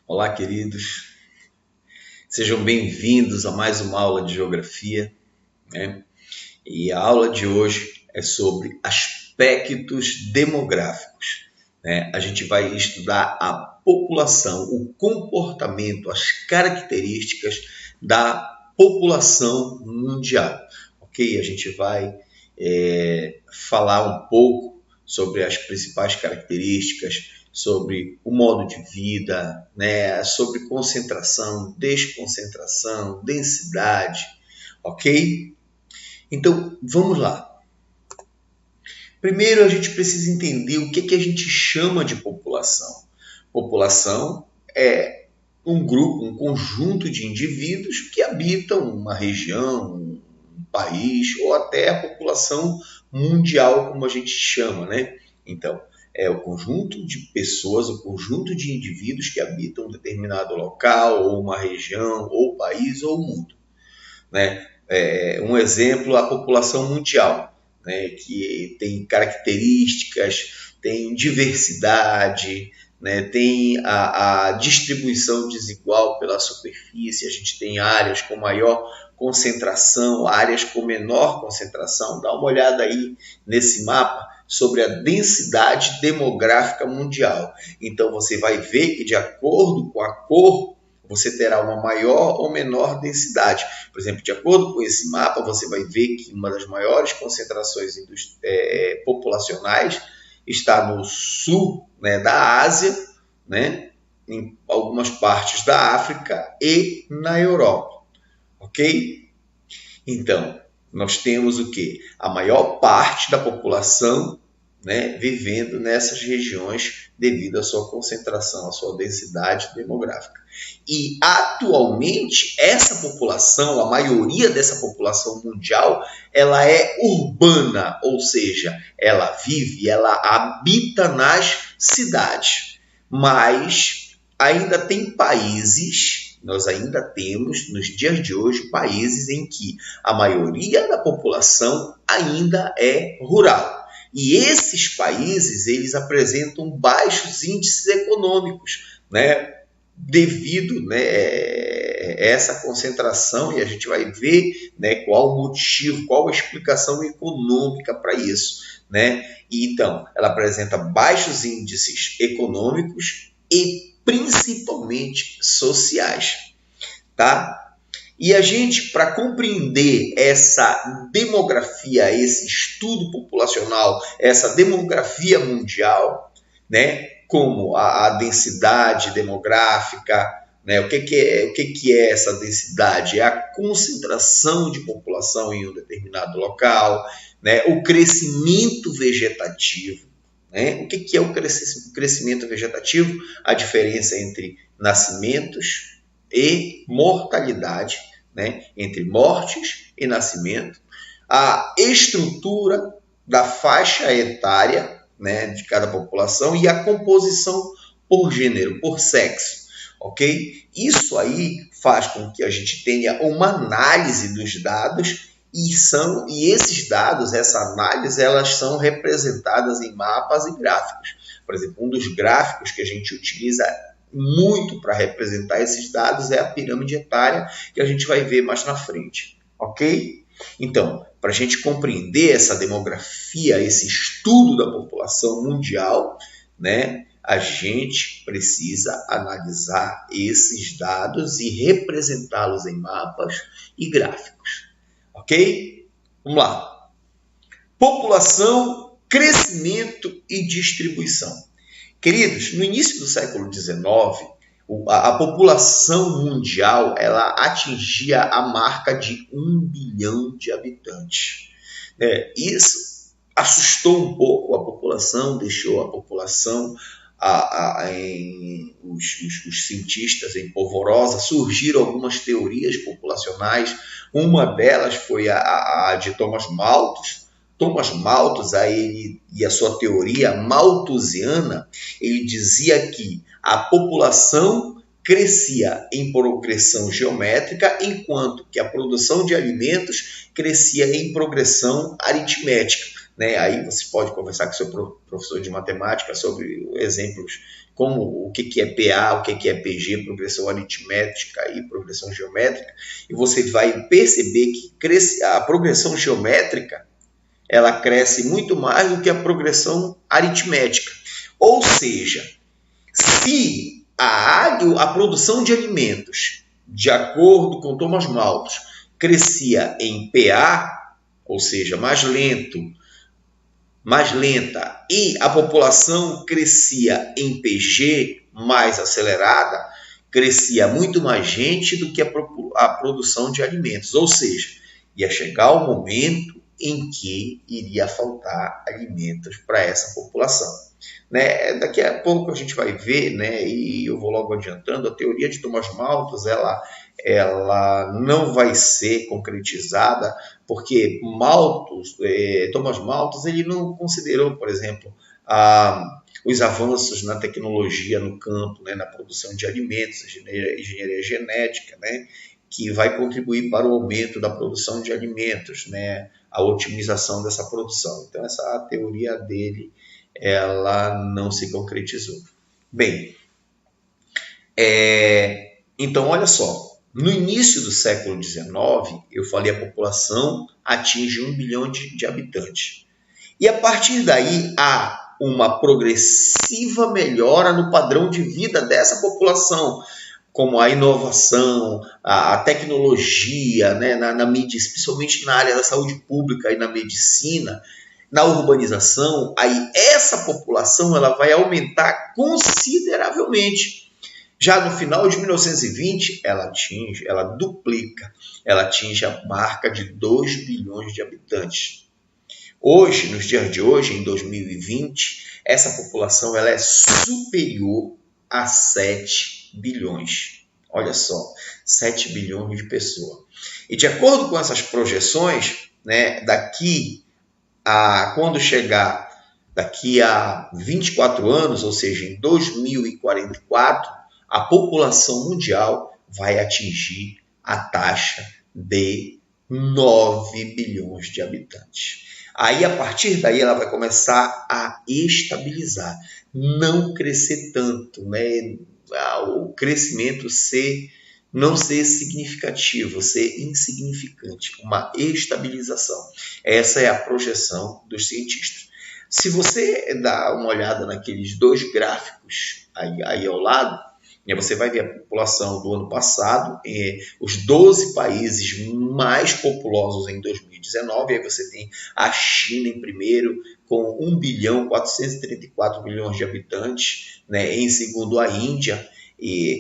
Olá, queridos. Sejam bem-vindos a mais uma aula de geografia, né? E a aula de hoje é sobre aspectos demográficos, né? A gente vai estudar a população, o comportamento, as características da população mundial, ok? A gente vai falar um pouco sobre as principais características, sobre o modo de vida, né? Sobre concentração, desconcentração, densidade, ok? Então, vamos lá. Primeiro, a gente precisa entender o que a gente chama de população. População é um grupo, um conjunto de indivíduos que habitam uma região, um país, ou até a população mundial, como a gente chama, né? Então, é o conjunto de pessoas, o conjunto de indivíduos que habitam um determinado local, ou uma região, ou país, ou mundo, né? Um exemplo, a população mundial, né? Que tem características, tem diversidade, né? Tem a distribuição desigual pela superfície, a gente tem áreas com maior concentração, áreas com menor concentração. Dá uma olhada aí nesse mapa sobre a densidade demográfica mundial. Então você vai ver que de acordo com a cor, você terá uma maior ou menor densidade. Por exemplo, de acordo com esse mapa, você vai ver que uma das maiores concentrações populacionais está no sul, né, da Ásia, né, em algumas partes da África e na Europa. Ok? Então, nós temos o quê? A maior parte da população, né, vivendo nessas regiões devido à sua concentração, à sua densidade demográfica. E, atualmente, essa população, a maioria dessa população mundial, ela é urbana, ou seja, ela vive, ela habita nas cidades. Mas ainda tem países, nós ainda temos, nos dias de hoje, países em que a maioria da população ainda é rural. E esses países, eles apresentam baixos índices econômicos, né? Devido, né, essa concentração, e a gente vai ver, né, qual o motivo, qual a explicação econômica para isso, né? E, então, ela apresenta baixos índices econômicos e principalmente sociais, tá? E a gente, para compreender essa demografia, esse estudo populacional, essa demografia mundial, né, como a densidade demográfica, né, o que é essa densidade? É a concentração de população em um determinado local, né, o crescimento vegetativo. Né? O que é o crescimento vegetativo? A diferença entre nascimentos e mortalidade, né? Entre mortes e nascimento, a estrutura da faixa etária, né, de cada população e a composição por gênero, por sexo, ok? Isso aí faz com que a gente tenha uma análise dos dados e esses dados, essa análise, elas são representadas em mapas e gráficos. Por exemplo, um dos gráficos que a gente utiliza muito para representar esses dados é a pirâmide etária, que a gente vai ver mais na frente, ok? Então, para a gente compreender essa demografia, esse estudo da população mundial, né, a gente precisa analisar esses dados e representá-los em mapas e gráficos, ok? Vamos lá. População, crescimento e distribuição. Queridos, no início do século XIX, a população mundial ela atingia a marca de 1 bilhão de habitantes. Isso assustou um pouco a população, deixou a população, os cientistas em polvorosa. Surgiram algumas teorias populacionais, uma delas foi a de Thomas Malthus. Thomas Malthus, ele, e a sua teoria malthusiana, ele dizia que a população crescia em progressão geométrica, enquanto que a produção de alimentos crescia em progressão aritmética. né? Aí você pode conversar com seu professor de matemática sobre exemplos como o que é PA, o que é PG, progressão aritmética e progressão geométrica, e você vai perceber que a progressão geométrica ela cresce muito mais do que a progressão aritmética. Ou seja, se a produção de alimentos, de acordo com Thomas Malthus, crescia em PA, ou seja, mais lenta, e a população crescia em PG, mais acelerada, crescia muito mais gente do que a produção de alimentos. Ou seja, ia chegar o momento em que iria faltar alimentos para essa população. Né? Daqui a pouco a gente vai ver, né, e eu vou logo adiantando, a teoria de Thomas Malthus ela não vai ser concretizada, porque Thomas Malthus ele não considerou, por exemplo, os avanços na tecnologia no campo, né, na produção de alimentos, engenharia genética, né, que vai contribuir para o aumento da produção de alimentos, né, a otimização dessa produção. Então, essa teoria dele, ela não se concretizou. Bem, então, olha só, no início do século XIX, eu falei a população atinge 1 bilhão de habitantes. E a partir daí, há uma progressiva melhora no padrão de vida dessa população, como a inovação, a tecnologia, né, na mídia, especialmente na área da saúde pública e na medicina, na urbanização, aí essa população ela vai aumentar consideravelmente. Já no final de 1920, ela duplica, ela atinge a marca de 2 bilhões de habitantes. Hoje, nos dias de hoje, em 2020, essa população ela é superior a 7 bilhões. Olha só, 7 bilhões de pessoas. E de acordo com essas projeções, né, quando chegar daqui a 24 anos, ou seja, em 2044, a população mundial vai atingir a taxa de 9 bilhões de habitantes. Aí, a partir daí, ela vai começar a estabilizar, não crescer tanto, né? O crescimento não ser significativo, ser insignificante, uma estabilização. Essa é a projeção dos cientistas. Se você dá uma olhada naqueles dois gráficos aí ao lado, você vai ver a população do ano passado, os 12 países mais populosos em 2019, aí você tem a China em primeiro, com 1 bilhão 434 milhões de habitantes, né? Em segundo a Índia,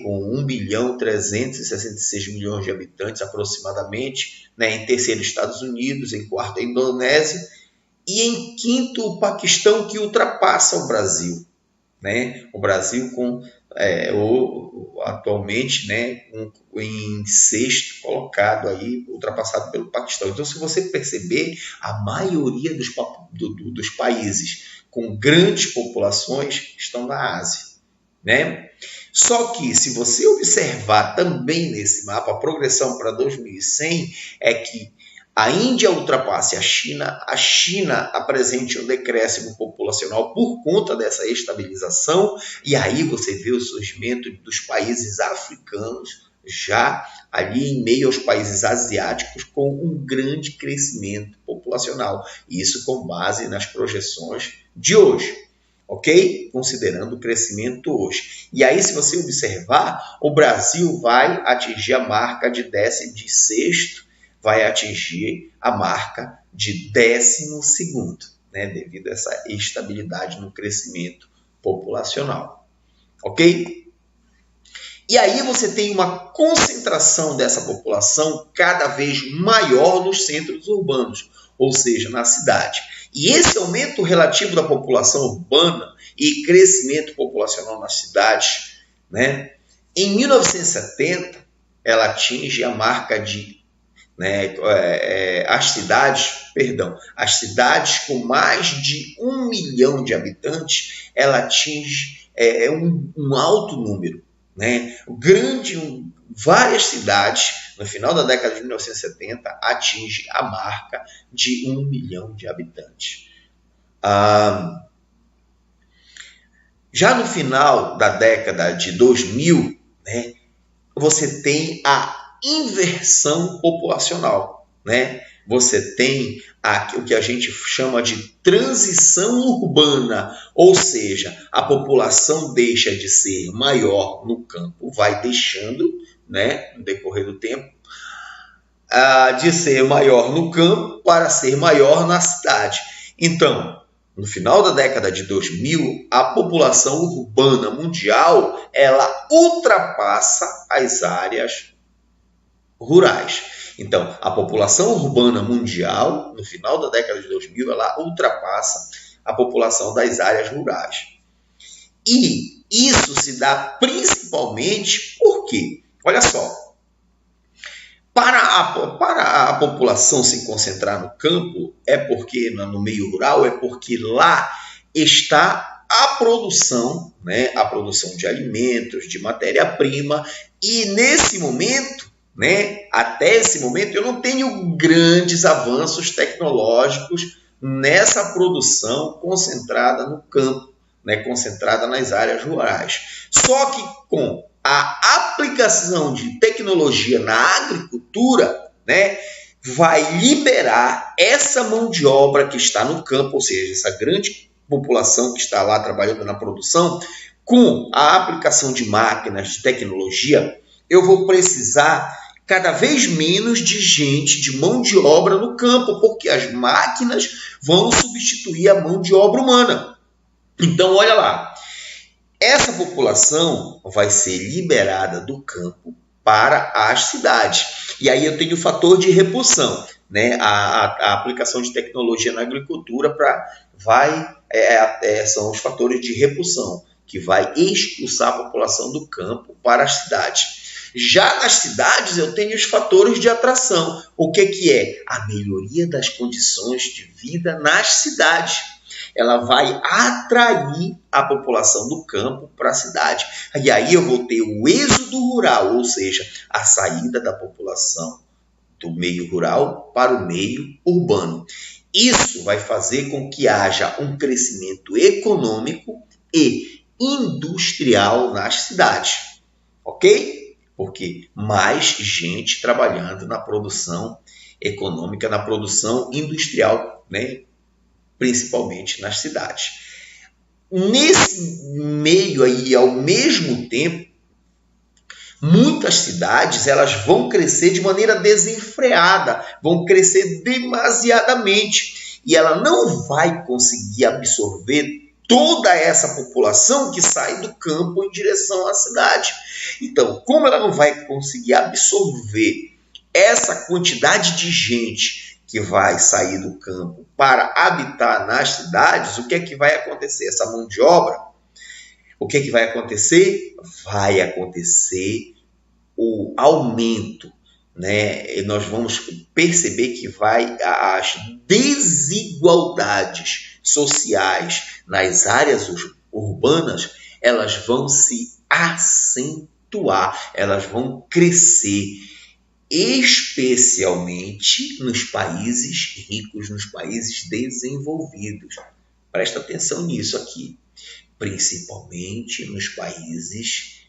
com 1 bilhão 366 milhões de habitantes aproximadamente, né? Em terceiro Estados Unidos, em quarto a Indonésia, e em quinto o Paquistão, que ultrapassa o Brasil. Né? O Brasil atualmente, né, em sexto colocado, aí, ultrapassado pelo Paquistão. Então, se você perceber, a maioria dos países com grandes populações estão na Ásia. Né? Só que, se você observar também nesse mapa, a progressão para 2100 é que a Índia ultrapasse a China apresente um decréscimo populacional por conta dessa estabilização, e aí você vê o surgimento dos países africanos, já ali em meio aos países asiáticos, com um grande crescimento populacional. Isso com base nas projeções de hoje. Ok? Considerando o crescimento hoje. E aí, se você observar, o Brasil vai atingir a marca de 16º, vai atingir a marca de 12º, né, devido a essa estabilidade no crescimento populacional. Ok? E aí você tem uma concentração dessa população cada vez maior nos centros urbanos, ou seja, na cidade. E esse aumento relativo da população urbana e crescimento populacional nas cidades, né, em 1970, ela atinge a marca de as cidades com mais de 1 milhão de habitantes, ela atinge um alto número. Né? Várias cidades, no final da década de 1970, atinge a marca de 1 milhão de habitantes. Já no final da década de 2000, né, você tem a inversão populacional, né? Você tem o que a gente chama de transição urbana, ou seja, a população deixa de ser maior no campo, vai deixando, né, no decorrer do tempo, de ser maior no campo para ser maior na cidade. Então, no final da década de 2000, a população urbana mundial ela ultrapassa as áreas rurais. Então, a população urbana mundial, no final da década de 2000, ela ultrapassa a população das áreas rurais. E isso se dá principalmente porque, olha só, para a população se concentrar no campo, é porque no meio rural, é porque lá está a produção, né, a produção de alimentos, de matéria-prima, e nesse momento, né, até esse momento, eu não tenho grandes avanços tecnológicos nessa produção concentrada no campo, né, concentrada nas áreas rurais. Só que com a aplicação de tecnologia na agricultura, né, vai liberar essa mão de obra que está no campo, ou seja, essa grande população que está lá trabalhando na produção, com a aplicação de máquinas, de tecnologia, eu vou precisar cada vez menos de gente, de mão de obra no campo, porque as máquinas vão substituir a mão de obra humana. Então, olha lá, essa população vai ser liberada do campo para as cidades. E aí eu tenho o fator de repulsão, né? A aplicação de tecnologia na agricultura são os fatores de repulsão, que vai expulsar a população do campo para as cidades. Já nas cidades eu tenho os fatores de atração. O que é? A melhoria das condições de vida nas cidades. Ela vai atrair a população do campo para a cidade. E aí eu vou ter o êxodo rural, ou seja, a saída da população do meio rural para o meio urbano. Isso vai fazer com que haja um crescimento econômico e industrial nas cidades. Ok? Porque mais gente trabalhando na produção econômica, na produção industrial, né? Principalmente nas cidades. Nesse meio aí, ao mesmo tempo, muitas cidades elas vão crescer de maneira desenfreada, vão crescer demasiadamente, e ela não vai conseguir absorver toda essa população que sai do campo em direção à cidade. Então, como ela não vai conseguir absorver essa quantidade de gente que vai sair do campo para habitar nas cidades, o que é que vai acontecer? Essa mão de obra, o que é que vai acontecer? Vai acontecer o aumento, né? E nós vamos perceber que as desigualdades sociais nas áreas urbanas, elas vão se acentuar, elas vão crescer, especialmente nos países ricos, nos países desenvolvidos. Presta atenção nisso aqui. Principalmente nos países,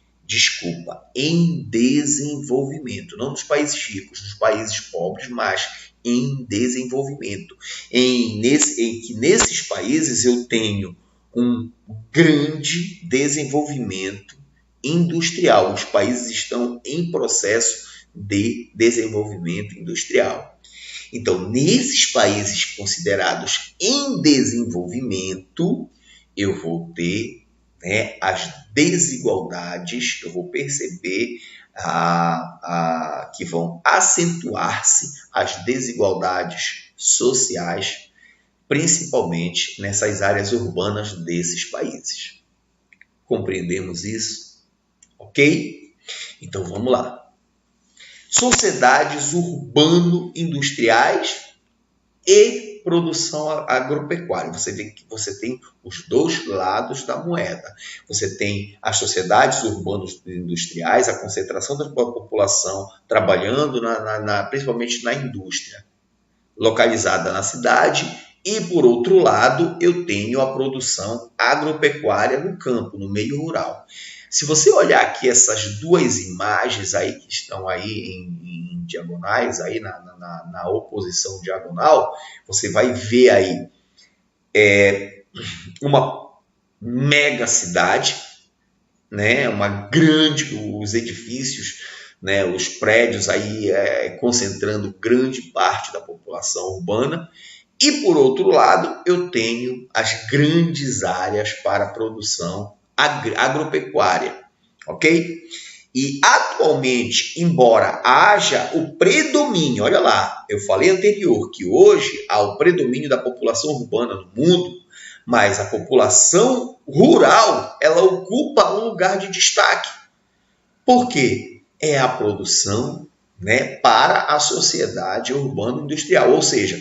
em desenvolvimento. Não nos países ricos, nos países pobres, mas em desenvolvimento. Em que nesses países eu tenho um grande desenvolvimento industrial. Os países estão em processo de desenvolvimento industrial. Então, nesses países considerados em desenvolvimento, eu vou ter, né, as desigualdades, eu vou perceber que vão acentuar-se as desigualdades sociais, principalmente nessas áreas urbanas desses países. Compreendemos isso? Ok? Então vamos lá. Sociedades urbano-industriais e produção agropecuária. Você vê que você tem os dois lados da moeda. Você tem as sociedades urbano-industriais, a concentração da população trabalhando principalmente na indústria, localizada na cidade, E, por outro lado, eu tenho a produção agropecuária no campo, no meio rural. Se você olhar aqui essas duas imagens aí que estão aí em diagonais, aí na oposição diagonal, você vai ver aí uma mega cidade, né? Os edifícios, né? Os prédios aí concentrando grande parte da população urbana. E, por outro lado, eu tenho as grandes áreas para produção agropecuária, ok? E, atualmente, embora haja o predomínio, olha lá, eu falei anterior que hoje há o predomínio da população urbana no mundo, mas a população rural, ela ocupa um lugar de destaque. Por quê? É a produção, né, para a sociedade urbano-industrial, ou seja,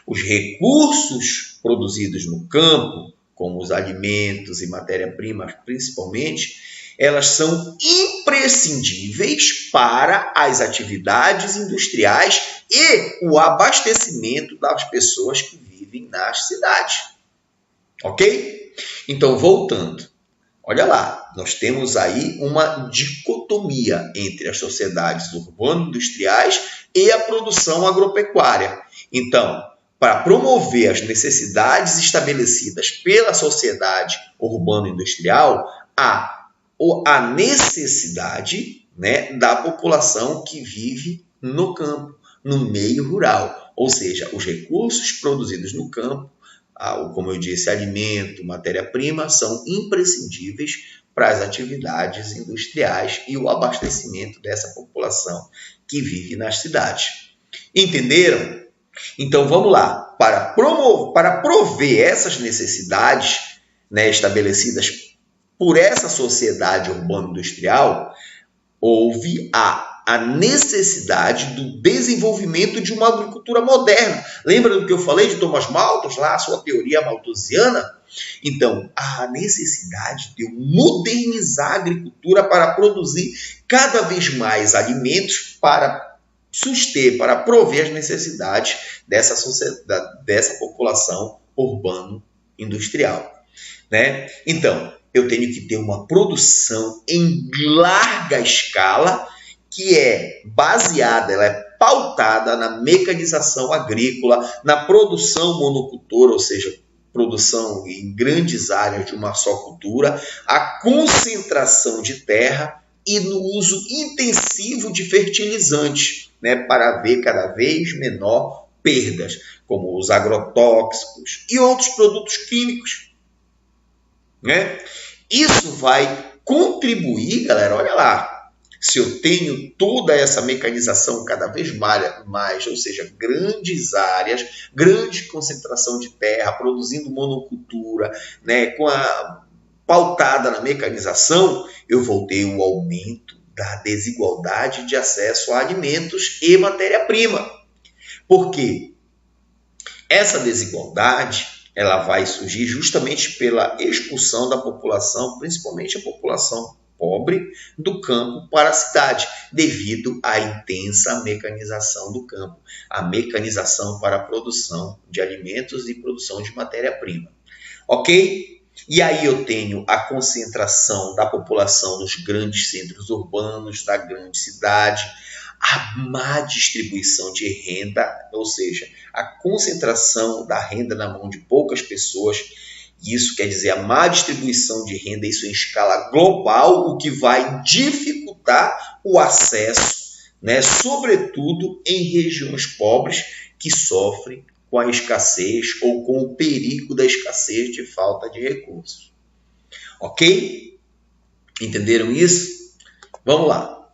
os recursos produzidos no campo, como os alimentos e matéria-prima principalmente, elas são imprescindíveis para as atividades industriais e o abastecimento das pessoas que vivem nas cidades. Ok? Então, voltando. Olha lá, nós temos aí uma dicotomia entre as sociedades urbano-industriais e a produção agropecuária. Então, para promover as necessidades estabelecidas pela sociedade urbano-industrial, há a necessidade, né, da população que vive no campo, no meio rural. Ou seja, os recursos produzidos no campo, como eu disse, alimento, matéria-prima, são imprescindíveis para as atividades industriais e o abastecimento dessa população que vive nas cidades. Entenderam? Então, vamos lá. Para prover essas necessidades, né, estabelecidas por essa sociedade urbano-industrial, houve a necessidade do desenvolvimento de uma agricultura moderna. Lembra do que eu falei de Thomas Malthus, lá a sua teoria malthusiana? Então, a necessidade de modernizar a agricultura para produzir cada vez mais alimentos para suster, para prover as necessidades dessa sociedade, dessa população urbano-industrial, né? Então, eu tenho que ter uma produção em larga escala que é baseada, ela é pautada na mecanização agrícola, na produção monocultora, ou seja, produção em grandes áreas de uma só cultura, a concentração de terra e no uso intensivo de fertilizantes, né, para haver cada vez menor perdas, como os agrotóxicos e outros produtos químicos, né? Isso vai contribuir, galera, olha lá, se eu tenho toda essa mecanização cada vez mais, ou seja, grandes áreas, grande concentração de terra, produzindo monocultura, né, pautada na mecanização, eu vou ter o aumento da desigualdade de acesso a alimentos e matéria-prima. Por quê? Essa desigualdade ela vai surgir justamente pela expulsão da população, principalmente a população pobre, do campo para a cidade, devido à intensa mecanização do campo, a mecanização para a produção de alimentos e produção de matéria-prima. Ok? E aí eu tenho a concentração da população nos grandes centros urbanos, da grande cidade, a má distribuição de renda, ou seja, a concentração da renda na mão de poucas pessoas. Isso quer dizer a má distribuição de renda, isso em escala global, o que vai dificultar o acesso, né, sobretudo em regiões pobres que sofrem com a escassez ou com o perigo da escassez de falta de recursos. Ok? Entenderam isso? Vamos lá.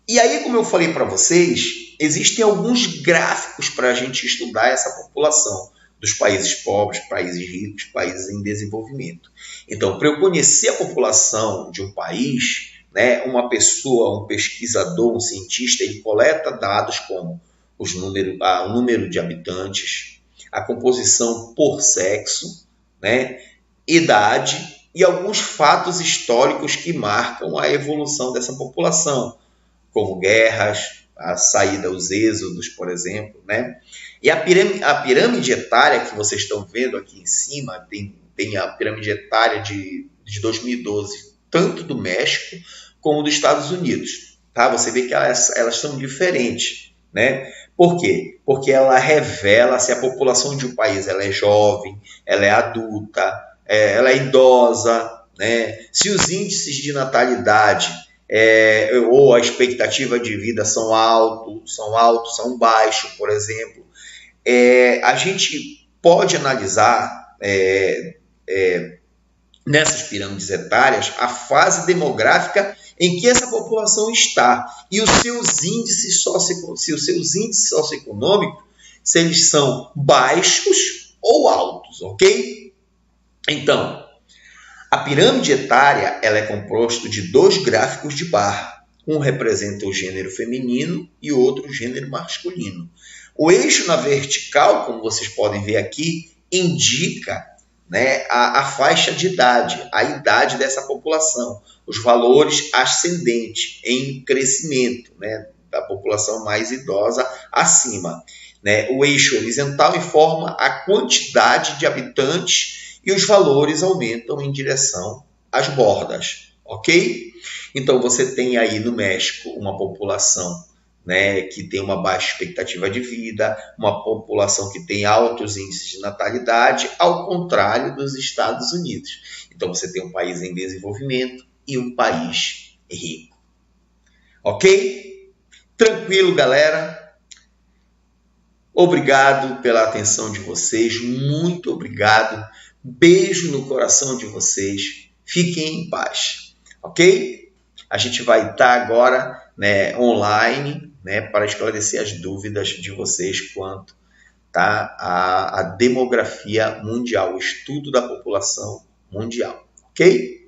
E aí, como eu falei para vocês, existem alguns gráficos para a gente estudar essa população dos países pobres, países ricos, países em desenvolvimento. Então, para eu conhecer a população de um país, né, uma pessoa, um pesquisador, um cientista, ele coleta dados como o número de habitantes, a composição por sexo, né, idade e alguns fatos históricos que marcam a evolução dessa população, como guerras, a saída, os êxodos, por exemplo, né? E a pirâmide etária que vocês estão vendo aqui em cima, tem a pirâmide etária de 2012, tanto do México como dos Estados Unidos. Tá? Você vê que elas são diferentes, né? Por quê? Porque ela revela se a população de um país ela é jovem, ela é adulta, ela é idosa, né? Se os índices de natalidade ou a expectativa de vida são altos, são baixos, por exemplo. A gente pode analisar nessas pirâmides etárias a fase demográfica em que essa população está e os seus índices socioeconômicos, se eles são baixos ou altos, ok? Então, a pirâmide etária ela é composta de 2 gráficos de barra. Um representa o gênero feminino e o outro o gênero masculino. O eixo na vertical, como vocês podem ver aqui, indica, né, a faixa de idade, a idade dessa população, os valores ascendentes em crescimento, né, da população mais idosa acima. Né? O eixo horizontal informa a quantidade de habitantes e os valores aumentam em direção às bordas, ok? Então você tem aí no México uma população, né, que tem uma baixa expectativa de vida, uma população que tem altos índices de natalidade, ao contrário dos Estados Unidos. Então você tem um país em desenvolvimento e um país rico. Ok? Tranquilo, galera? Obrigado pela atenção de vocês, muito obrigado. Beijo no coração de vocês. Fiquem em paz, ok? A gente vai estar agora, né, online, né, para esclarecer as dúvidas de vocês quanto, tá, à demografia mundial, o estudo da população mundial, ok?